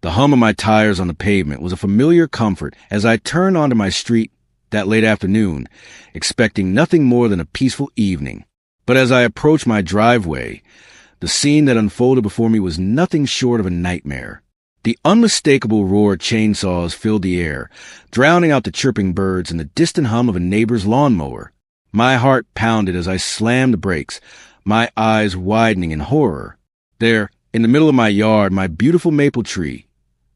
The hum of my tires on the pavement was a familiar comfort as I turned onto my street that late afternoon, expecting nothing more than a peaceful evening. But as I approached my driveway, the scene that unfolded before me was nothing short of a nightmare. The unmistakable roar of chainsaws filled the air, drowning out the chirping birds and the distant hum of a neighbor's lawnmower. My heart pounded as I slammed the brakes, my eyes widening in horror. There, in the middle of my yard, my beautiful maple tree,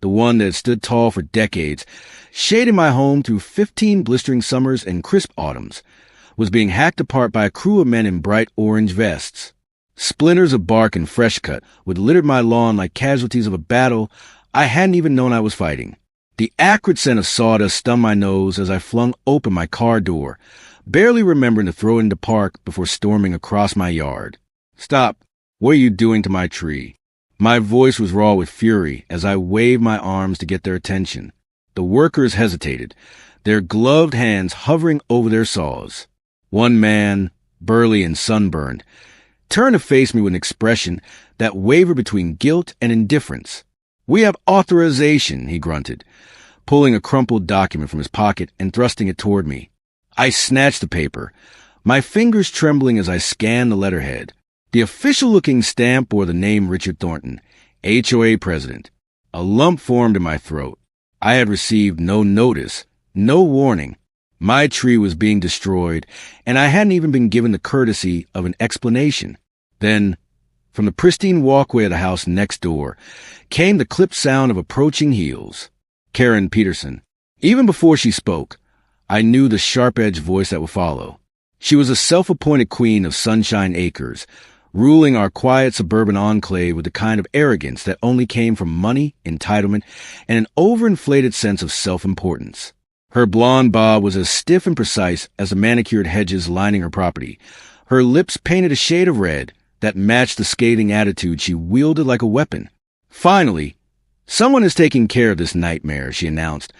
the one that had stood tall for decades, shading my home through 15 blistering summers and crisp autumns, was being hacked apart by a crew of men in bright orange vests. Splinters of bark and fresh cut would litter my lawn like casualties of a battle I hadn't even known I was fighting. The acrid scent of sawdust stung my nose as I flung open my car door, barely remembering to throw it into park before storming across my yard. "Stop! What are you doing to my tree?" My voice was raw with fury as I waved my arms to get their attention. The workers hesitated, their gloved hands hovering over their saws. One man, burly and sunburned, turned to face me with an expression that wavered between guilt and indifference. "We have authorization," he grunted, pulling a crumpled document from his pocket and thrusting it toward me. I snatched the paper, my fingers trembling as I scanned the letterhead. The official-looking stamp bore the name Richard Thornton, HOA president. A lump formed in my throat. I had received no notice, no warning. My tree was being destroyed, and I hadn't even been given the courtesy of an explanation. Then, from the pristine walkway of the house next door, came the clipped sound of approaching heels. Karen Peterson. Even before she spoke, I knew the sharp-edged voice that would follow. She was a self-appointed queen of Sunshine Acres, ruling our quiet suburban enclave with the kind of arrogance that only came from money, entitlement, and an overinflated sense of self-importance. Her blonde bob was as stiff and precise as the manicured hedges lining her property. Her lips painted a shade of red that matched the scathing attitude she wielded like a weapon. "Finally, someone is taking care of this nightmare," she announced,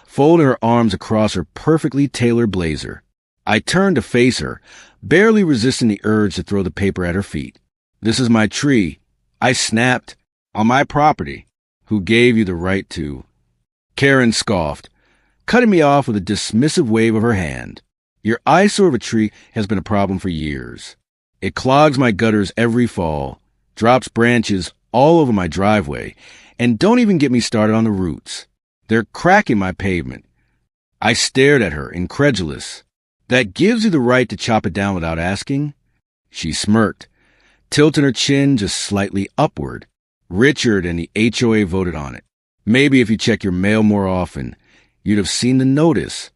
folding her arms across her perfectly tailored blazer. I turned to face her, barely resisting the urge to throw the paper at her feet. "This is my tree," I snapped. "On my property." "Who gave you the right to?" Karen scoffed, cutting me off with a dismissive wave of her hand. "Your eyesore of a tree has been a problem for years. It clogs my gutters every fall, drops branches all over my driveway, and don't even get me started on the roots. They're cracking my pavement." I stared at her, incredulous. "That gives you the right to chop it down without asking?" She smirked, tilting her chin just slightly upward. "Richard and the HOA voted on it. Maybe if you check your mail more often, you'd have seen the notice."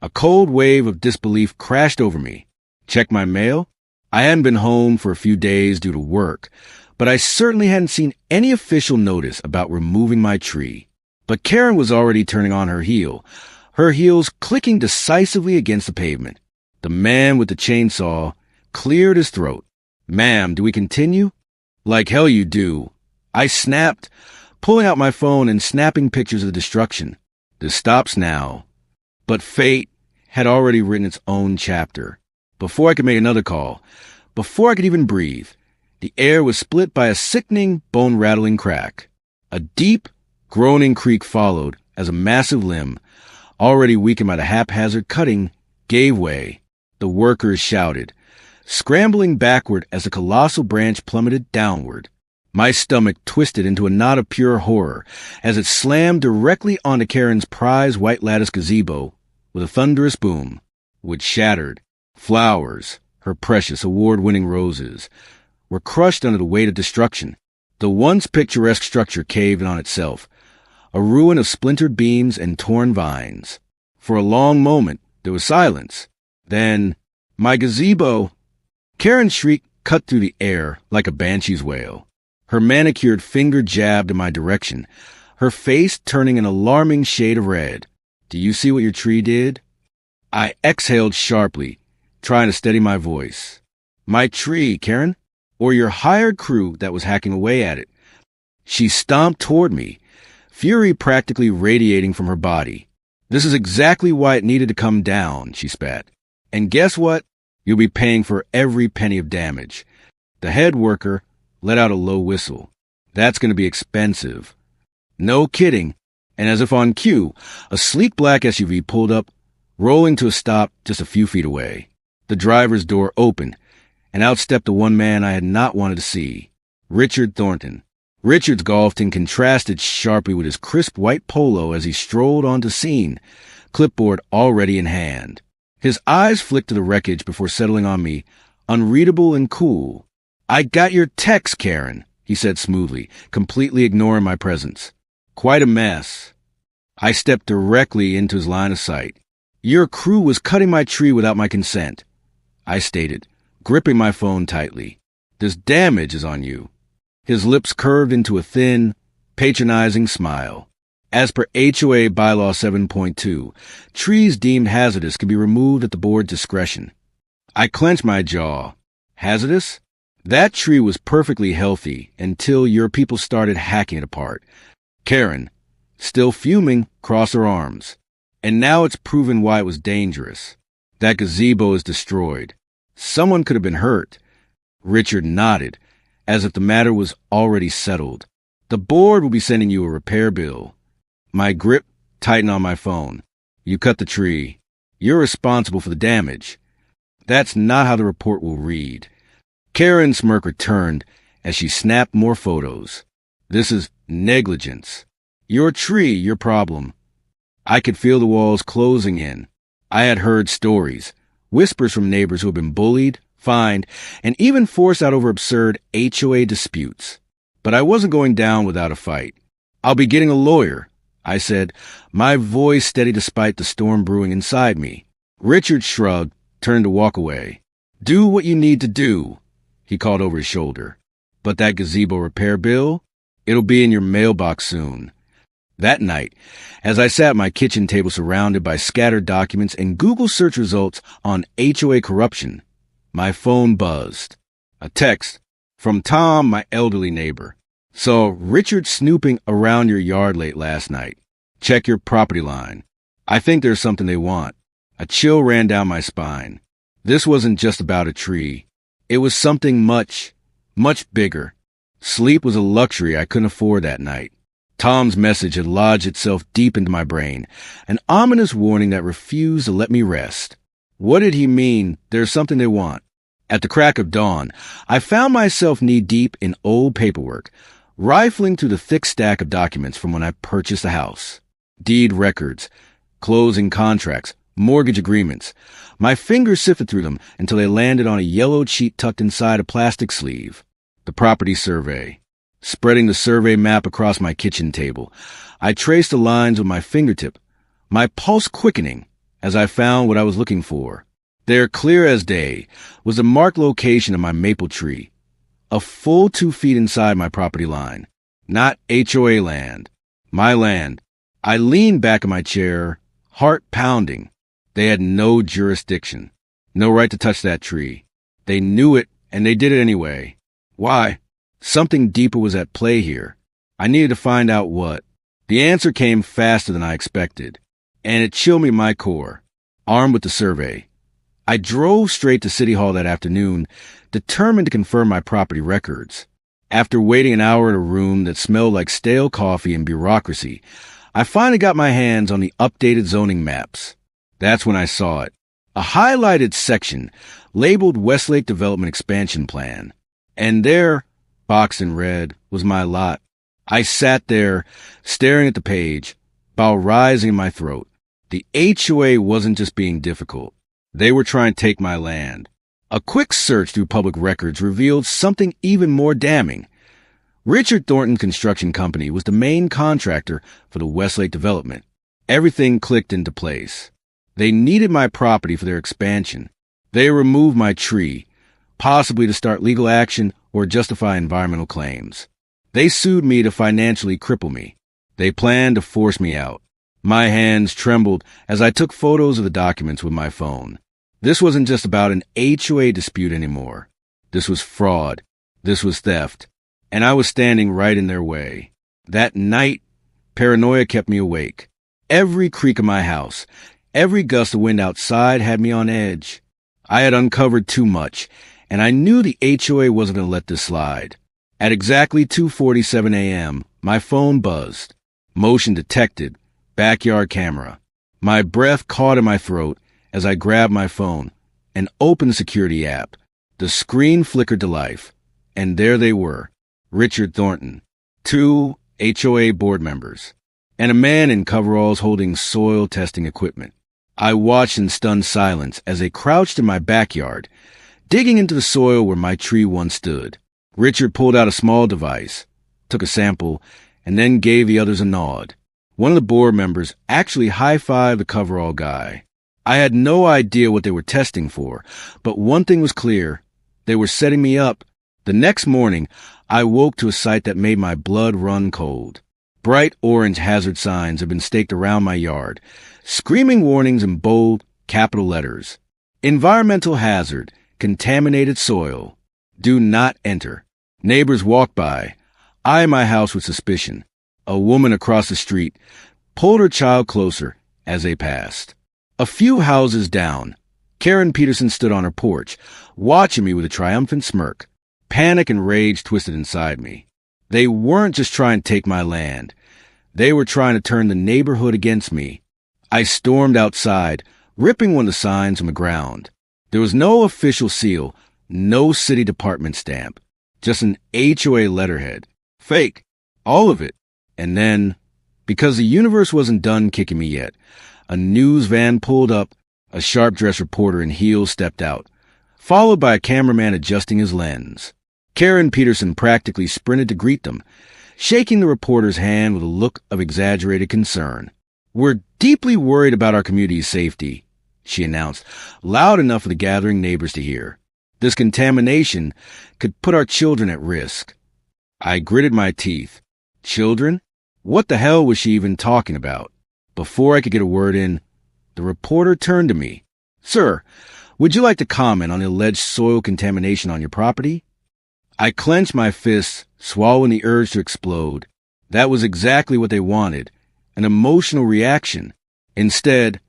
A cold wave of disbelief crashed over me. Check my mail? I hadn't been home for a few days due to work, but I certainly hadn't seen any official notice about removing my tree. But Karen was already turning on her heel, her heels clicking decisively against the pavement. The man with the chainsaw cleared his throat. "Ma'am, do we continue?" "Like hell you do." I snapped, pulling out my phone and snapping pictures of the destruction. "This stops now." But fate had already written its own chapter. Before I could make another call, before I could even breathe, the air was split by a sickening, bone-rattling crack. A deep, groaning creak followed as a massive limb, already weakened by the haphazard cutting, gave way. The workers shouted, scrambling backward as the colossal branch plummeted downward. My stomach twisted into a knot of pure horror as it slammed directly onto Karen's prized white lattice gazebo with a thunderous boom, which shattered. Flowers, her precious award-winning roses, were crushed under the weight of destruction. The once picturesque structure caved in on itself, a ruin of splintered beams and torn vines. For a long moment, there was silence. Then, "My gazebo!" Karen's shriek cut through the air like a banshee's wail. Her manicured finger jabbed in my direction, her face turning an alarming shade of red. "Do you see what your tree did?" I exhaled sharply, trying to steady my voice. "My tree, Karen, or your hired crew that was hacking away at it." She stomped toward me, fury practically radiating from her body. "This is exactly why it needed to come down," she spat. "And guess what? You'll be paying for every penny of damage." The head worker let out a low whistle. "That's going to be expensive." No kidding. And as if on cue, a sleek black SUV pulled up, rolling to a stop just a few feet away. The driver's door opened, and out stepped the one man I had not wanted to see, Richard Thornton. Richard's golfing contrasted sharply with his crisp white polo as he strolled onto scene, clipboard already in hand. His eyes flicked to the wreckage before settling on me, unreadable and cool. "I got your text, Karen," he said smoothly, completely ignoring my presence. "Quite a mess." I stepped directly into his line of sight. "Your crew was cutting my tree without my consent," I stated, gripping my phone tightly. "This damage is on you." His lips curved into a thin, patronizing smile. As per HOA Bylaw 7.2, trees deemed hazardous can be removed at the board's discretion. I clenched my jaw. Hazardous? That tree was perfectly healthy until your people started hacking it apart. Karen, still fuming, crossed her arms. "And now it's proven why it was dangerous. That gazebo is destroyed. Someone could have been hurt." Richard nodded, as if the matter was already settled. "The board will be sending you a repair bill." My grip tightened on my phone. "You cut the tree. You're responsible for the damage." "That's not how the report will read." Karen's smirk returned as she snapped more photos. "This is negligence. Your tree, your problem." I could feel the walls closing in. I had heard stories, whispers from neighbors who had been bullied, fined, and even forced out over absurd HOA disputes. But I wasn't going down without a fight. "I'll be getting a lawyer," I said, my voice steady despite the storm brewing inside me. Richard shrugged, turned to walk away. "Do what you need to do," he called over his shoulder. "But that gazebo repair bill? It'll be in your mailbox soon." That night, as I sat at my kitchen table surrounded by scattered documents and Google search results on HOA corruption, my phone buzzed. A text from Tom, my elderly neighbor. "Saw Richard snooping around your yard late last night. Check your property line. I think there's something they want." A chill ran down my spine. This wasn't just about a tree. It was something much, much bigger. Sleep was a luxury I couldn't afford that night. Tom's message had lodged itself deep into my brain, an ominous warning that refused to let me rest. What did he mean, there's something they want? At the crack of dawn, I found myself knee-deep in old paperwork, rifling through the thick stack of documents from when I purchased the house. Deed records, closing contracts, mortgage agreements. My fingers sifted through them until they landed on a yellowed sheet tucked inside a plastic sleeve. The property survey. Spreading the survey map across my kitchen table, I traced the lines with my fingertip, my pulse quickening as I found what I was looking for. There, clear as day, was the marked location of my maple tree, a full 2 feet inside my property line. Not HOA land. My land. I leaned back in my chair, heart pounding. They had no jurisdiction, no right to touch that tree. They knew it, and they did it anyway. Why? Something deeper was at play here. I needed to find out what. The answer came faster than I expected, and it chilled me to my core. Armed with the survey, I drove straight to City Hall that afternoon, determined to confirm my property records. After waiting an hour in a room that smelled like stale coffee and bureaucracy, I finally got my hands on the updated zoning maps. That's when I saw it. A highlighted section labeled Westlake Development Expansion Plan. And there, boxed in red, was my lot. I sat there, staring at the page, bile rising in my throat. The HOA wasn't just being difficult. They were trying to take my land. A quick search through public records revealed something even more damning. Richard Thornton Construction Company was the main contractor for the Westlake development. Everything clicked into place. They needed my property for their expansion. They removed my tree, possibly to start legal action or justify environmental claims. They sued me to financially cripple me. They planned to force me out. My hands trembled as I took photos of the documents with my phone. This wasn't just about an HOA dispute anymore. This was fraud. This was theft. And I was standing right in their way. That night, paranoia kept me awake. Every creak of my house, every gust of wind outside had me on edge. I had uncovered too much, and I knew the HOA wasn't going to let this slide. At exactly 2:47 a.m., my phone buzzed. Motion detected. Backyard camera. My breath caught in my throat as I grabbed my phone and opened the security app. The screen flickered to life, and there they were, Richard Thornton, 2 HOA board members, and a man in coveralls holding soil testing equipment. I watched in stunned silence as they crouched in my backyard, digging into the soil where my tree once stood. Richard pulled out a small device, took a sample, and then gave the others a nod. One of the board members actually high-fived the coverall guy. I had no idea what they were testing for, but one thing was clear. They were setting me up. The next morning, I woke to a sight that made my blood run cold. Bright orange hazard signs had been staked around my yard, screaming warnings in bold, capital letters. Environmental hazard, contaminated soil. Do not enter. Neighbors walked by, eyeing my house with suspicion. A woman across the street pulled her child closer as they passed. A few houses down, Karen Peterson stood on her porch, watching me with a triumphant smirk. Panic and rage twisted inside me. They weren't just trying to take my land. They were trying to turn the neighborhood against me. I stormed outside, ripping one of the signs from the ground. There was no official seal, no city department stamp, just an HOA letterhead. Fake. All of it. And then, because the universe wasn't done kicking me yet, a news van pulled up, a sharp-dressed reporter in heels stepped out, followed by a cameraman adjusting his lens. Karen Peterson practically sprinted to greet them, shaking the reporter's hand with a look of exaggerated concern. "We're deeply worried about our community's safety," she announced, loud enough for the gathering neighbors to hear. "This contamination could put our children at risk." I gritted my teeth. Children? What the hell was she even talking about? Before I could get a word in, the reporter turned to me. "Sir, would you like to comment on the alleged soil contamination on your property?" I clenched my fists, swallowing the urge to explode. That was exactly what they wanted, an emotional reaction. Instead,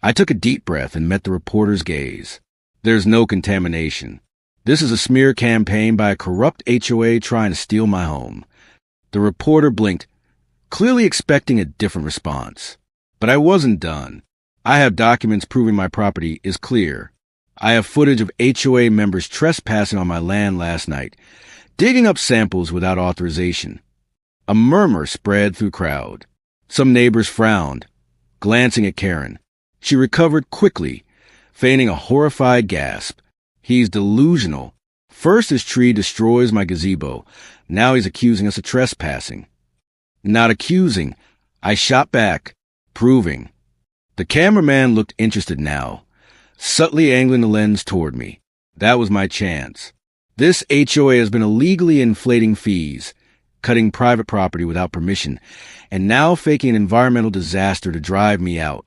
I took a deep breath and met the reporter's gaze. "There's no contamination. This is a smear campaign by a corrupt HOA trying to steal my home." The reporter blinked, clearly expecting a different response. But I wasn't done. I have documents proving my property is clear. I have footage of HOA members trespassing on my land last night, digging up samples without authorization. A murmur spread through the crowd. Some neighbors frowned, glancing at Karen. She recovered quickly, feigning a horrified gasp. "He's delusional. First his tree destroys my gazebo. Now he's accusing us of trespassing." "Not accusing," I shot back, proving. The cameraman looked interested now, subtly angling the lens toward me. That was my chance. This HOA has been illegally inflating fees, cutting private property without permission, and now faking an environmental disaster to drive me out.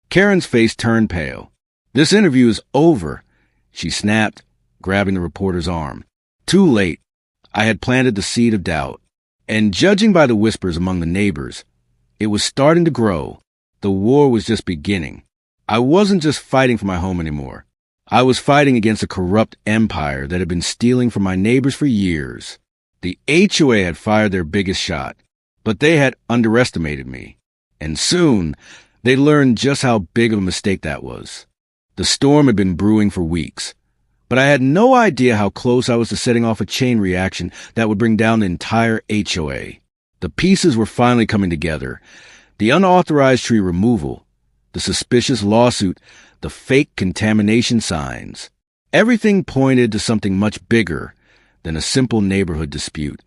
Karen's face turned pale. "This interview is over," she snapped, grabbing the reporter's arm. Too late. I had planted the seed of doubt. And judging by the whispers among the neighbors, it was starting to grow. The war was just beginning. I wasn't just fighting for my home anymore. I was fighting against a corrupt empire that had been stealing from my neighbors for years. The HOA had fired their biggest shot, but they had underestimated me. And soon, they learned just how big of a mistake that was. The storm had been brewing for weeks, but I had no idea how close I was to setting off a chain reaction that would bring down the entire HOA. The pieces were finally coming together. The unauthorized tree removal, the suspicious lawsuit, the fake contamination signs. Everything pointed to something much bigger than a simple neighborhood dispute.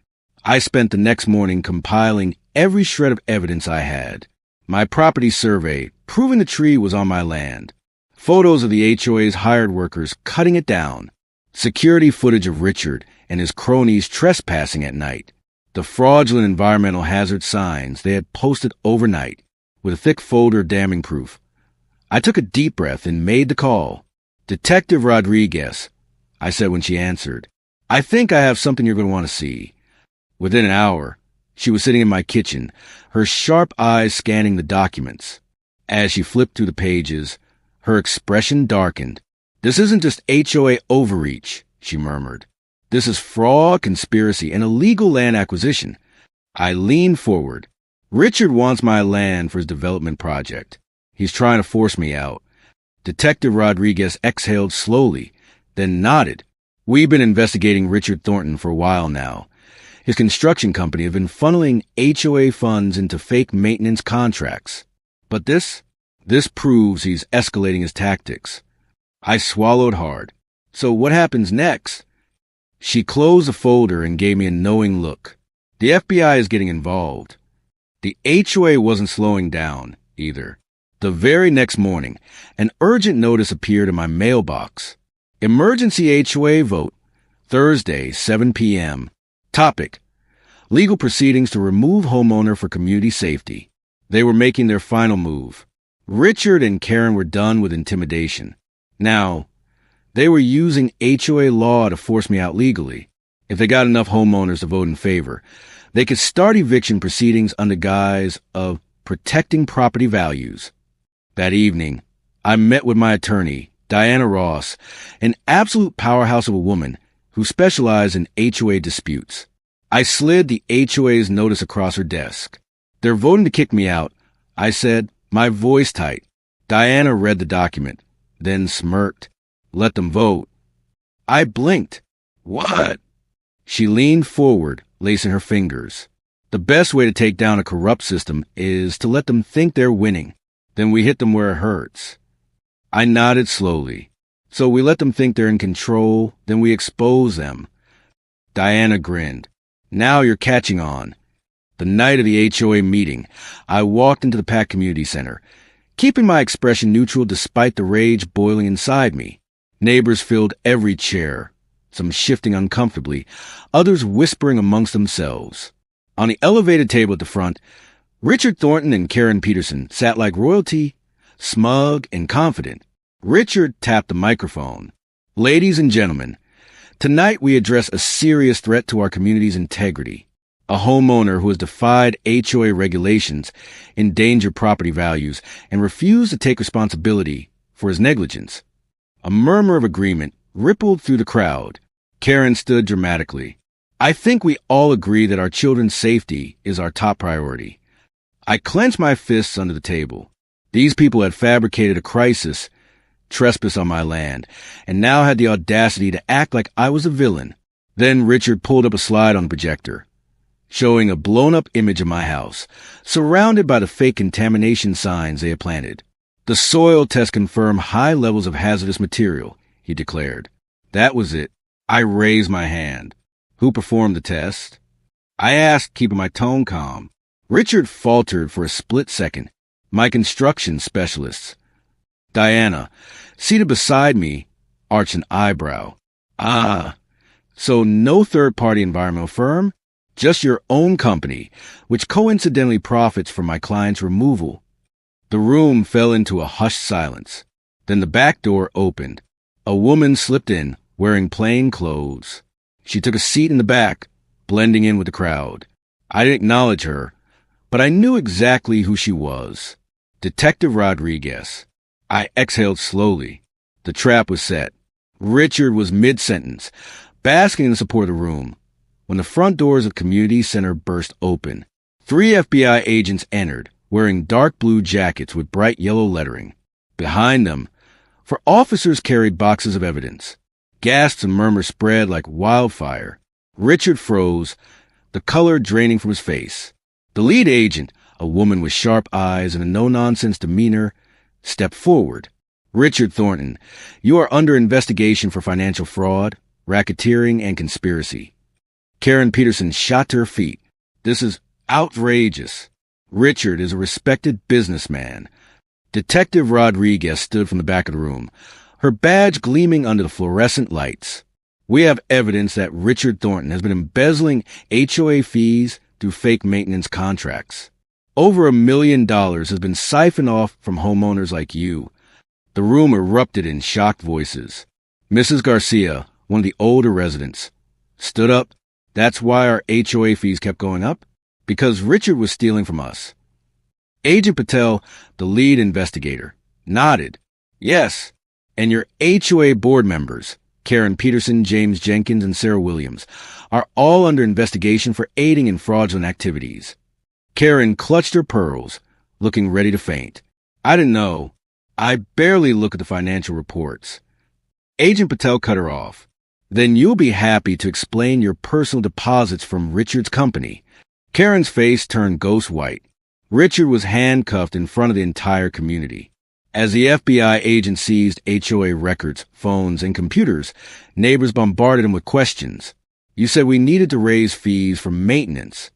I spent the next morning compiling every shred of evidence I had. My property survey, proving the tree was on my land. Photos of the HOA's hired workers cutting it down. Security footage of Richard and his cronies trespassing at night. The fraudulent environmental hazard signs they had posted overnight with a thick folder of damning proof. I took a deep breath and made the call. "Detective Rodriguez," I said when she answered. "I think I have something you're going to want to see." Within an hour, she was sitting in my kitchen, her sharp eyes scanning the documents. As she flipped through the pages, her expression darkened. "This isn't just HOA overreach," she murmured. "This is fraud, conspiracy, and illegal land acquisition." I leaned forward. Richard wants my land for his development project. He's trying to force me out. Detective Rodriguez exhaled slowly, then nodded. We've been investigating Richard Thornton for a while now. His construction company have been funneling HOA funds into fake maintenance contracts. But this proves he's escalating his tactics. I swallowed hard. So what happens next? She closed the folder and gave me a knowing look. The FBI is getting involved. The HOA wasn't slowing down, either. The very next morning, an urgent notice appeared in my mailbox. Emergency HOA vote, Thursday, 7 p.m. Topic: legal proceedings to remove homeowner for community safety. They were making their final move. Richard and Karen were done with intimidation. Now, they were using HOA law to force me out legally. If they got enough homeowners to vote in favor, they could start eviction proceedings under guise of protecting property values. That evening, I met with my attorney, Diana Ross, an absolute powerhouse of a woman who specialized in HOA disputes. I slid the HOA's notice across her desk. They're voting to kick me out, I said, my voice tight. Diana read the document, then smirked. Let them vote. I blinked. What? She leaned forward, lacing her fingers. The best way to take down a corrupt system is to let them think they're winning. Then we hit them where it hurts. I nodded slowly. So we let them think they're in control, then we expose them. Diana grinned. Now you're catching on. The night of the HOA meeting, I walked into the packed community center, keeping my expression neutral despite the rage boiling inside me. Neighbors filled every chair, some shifting uncomfortably, others whispering amongst themselves. On the elevated table at the front, Richard Thornton and Karen Peterson sat like royalty, smug and confident. Richard tapped the microphone. Ladies and gentlemen, tonight we address a serious threat to our community's integrity. A homeowner who has defied HOA regulations, endangered property values, and refused to take responsibility for his negligence. A murmur of agreement rippled through the crowd. Karen stood dramatically. I think we all agree that our children's safety is our top priority. I clenched my fists under the table. These people had fabricated a crisis, trespass on my land, and now had the audacity to act like I was a villain. Then Richard pulled up a slide on the projector, showing a blown-up image of my house, surrounded by the fake contamination signs they had planted. The soil test confirmed high levels of hazardous material, he declared. That was it. I raised my hand. Who performed the test? I asked, keeping my tone calm. Richard faltered for a split second. My construction specialists. Diana, seated beside me, arched an eyebrow. Ah, so no third-party environmental firm? Just your own company, which coincidentally profits from my client's removal. The room fell into a hushed silence. Then the back door opened. A woman slipped in, wearing plain clothes. She took a seat in the back, blending in with the crowd. I didn't acknowledge her, but I knew exactly who she was. Detective Rodriguez. I exhaled slowly. The trap was set. Richard was mid-sentence, basking in the support of the room, when the front doors of the community center burst open. 3 FBI agents entered, wearing dark blue jackets with bright yellow lettering. Behind them, 4 officers carried boxes of evidence. Gasps and murmurs spread like wildfire. Richard froze, the color draining from his face. The lead agent, a woman with sharp eyes and a no-nonsense demeanor, stepped forward. Richard Thornton, you are under investigation for financial fraud, racketeering, and conspiracy. Karen Peterson shot to her feet. This is outrageous. Richard is a respected businessman. Detective Rodriguez stood from the back of the room, her badge gleaming under the fluorescent lights. We have evidence that Richard Thornton has been embezzling HOA fees through fake maintenance contracts. Over $1 million has been siphoned off from homeowners like you. The room erupted in shocked voices. Mrs. Garcia, one of the older residents, stood up. That's why our HOA fees kept going up? Because Richard was stealing from us. Agent Patel, the lead investigator, nodded. Yes, and your HOA board members, Karen Peterson, James Jenkins, and Sarah Williams, are all under investigation for aiding in fraudulent activities. Karen clutched her pearls, looking ready to faint. I didn't know. I barely look at the financial reports. Agent Patel cut her off. Then you'll be happy to explain your personal deposits from Richard's company. Karen's face turned ghost white. Richard was handcuffed in front of the entire community. As the FBI agent seized HOA records, phones, and computers, neighbors bombarded him with questions. You said we needed to raise fees for maintenance.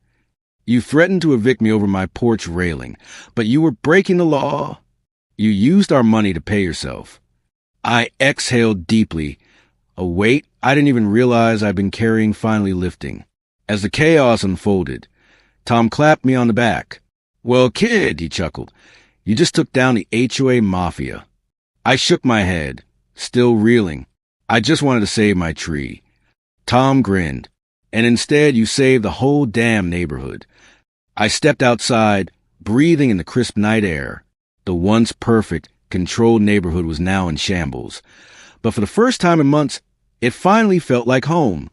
You threatened to evict me over my porch railing, but you were breaking the law. You used our money to pay yourself. I exhaled deeply. A weight I didn't even realize I'd been carrying finally lifting. As the chaos unfolded, Tom clapped me on the back. Well, kid, he chuckled, you just took down the HOA mafia. I shook my head, still reeling. I just wanted to save my tree. Tom grinned. And instead you saved the whole damn neighborhood. I stepped outside, breathing in the crisp night air. The once perfect, controlled neighborhood was now in shambles. But for the first time in months, it finally felt like home.